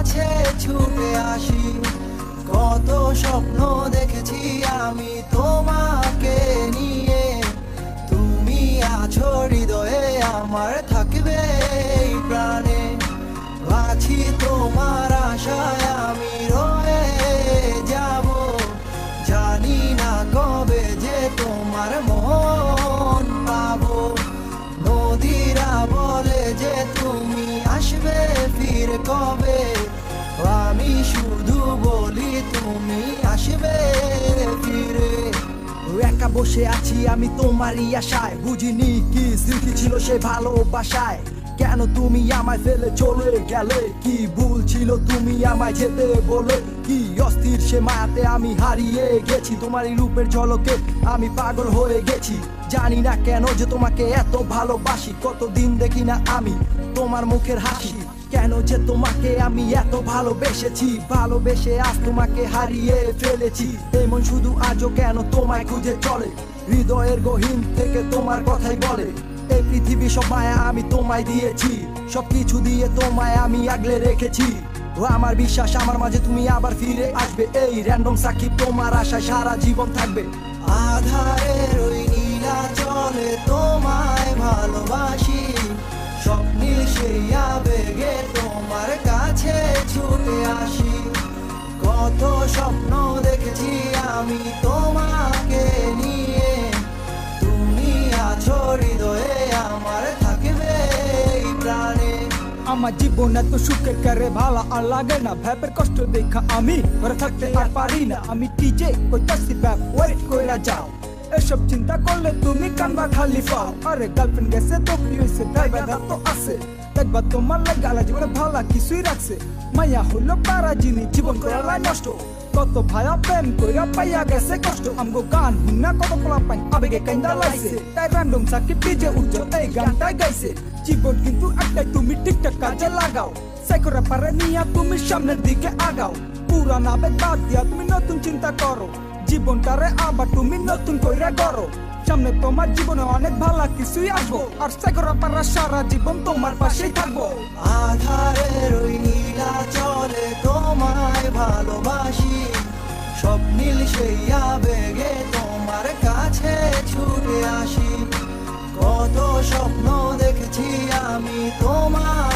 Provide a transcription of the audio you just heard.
কাছে ছুটে আসি। কত স্বপ্ন দেখেছি আমি তোমাকে নিয়ে, তুমি আছো হৃদয়ে আমার, থাকবে এই প্রাণে। আছি তোমার আশায় আমি রয়ে যাব, জানি না কবে যে তোমার মন পাবো। নদীরা বলে যে তুমি আসবে ফিরে কবে, আমি শুধু বলি তুমি আসবে ফিরে। একা বসে আছি আমি তোমারই আশায়, বুঝিনি কি স্মৃতি ছিল সে ভালোবাসায়। কেন তুমি আমায় ফেলে চলে গেলে, কি ভুল ছিল তুমি আমায় যেতে বলে। কি অস্থির সে মায়াতে আমি হারিয়ে গেছি, তোমারই রূপের ঝলকে আমি পাগল হয়ে গেছি। জানি না কেন যে তোমাকে এত ভালোবাসি, কতদিন দেখি না আমি তোমার মুখের হাসি। কেন যে তোমাকে আমি এত ভালোবেসেছি, ভালোবেসে আজ তোমাকে হারিয়ে ফেলেছি। এমন শুধু আজও কেন তোমায় খুঁজে চলে, হৃদয়ের গহীন থেকে তোমার কথাই বলে। এই পৃথিবী সব মায়া আমি তোমায় দিয়েছি, সবকিছু দিয়ে তোমায় আমি আগলে রেখেছি। ও আমার বিশ্বাস আমার মাঝে তুমি আবার ফিরে আসবে, এই র্যান্ডম সাকিব তোমার আশায় সারা জীবন থাকবে। আধারের ওই নীলা চলে তোমায় ভালোবাসি, স্বপ্নীল সেই আবেগে তোমার কাছে ছুটে আসি। কত স্বপ্ন দেখেছি আমি তোমাকে নিয়ে, তুমি আছো হৃদয়ে আমার, থাকবে এই প্রাণে। আমার জীবন এত সুখে করে ভালো আর লাগে না, ভ্যাপের কষ্ট দেখা আমি ঘরে থাকতে আর পারি না। আমি টিজে কইতাছি ব্যাপ ওয়েট কইরা যাও, এসব চিন্তা করলে তুমি কানবা খালি পাও। আরে গার্লফ্রেন্ড গেছে তো কি হইছে, ড্রাইভার তো আছে, দেখবা তোমার লাগে আলা জীবনে ভালো কিছুই রাখছে। মায়া হলো পারা জিনিস জীবন করা নষ্ট, কত ভায়া প্রেম কইরা পাইয়া গেছে কষ্ট। আমগো গান হুন্না কত পোলা পাই আবেগে কান্দা লাইছে, তাই র্যান্ডম সাকিব ডিজে উজ্জ্বল এই গানটা গাইছে। জীবন কিন্তু একটাই, তুমি ঠিকঠাক কাজে লাগাও, সাইকোরা পারে নিয়া তুমি সামনের দিকে আগাও। পুরান আবেগ বাদ দিয়া তুমি নতুন চিন্তা করো, জীবনটারে আবার তুমি নতুন কইরা গড়ো। সামনে তোমার জীবনে অনেক ভালো কিছুই আসবো, আর সাইকোরা পারা সারা জীবন তোমার পাশেই থাকবো। আধারের ওই নীলা চলে তোমায় ভালোবাসি, স্বপ্নীল সেই আবেগে তোমার কাছে ছুটে আসি। কত স্বপ্ন দেখেছি আমি তোমার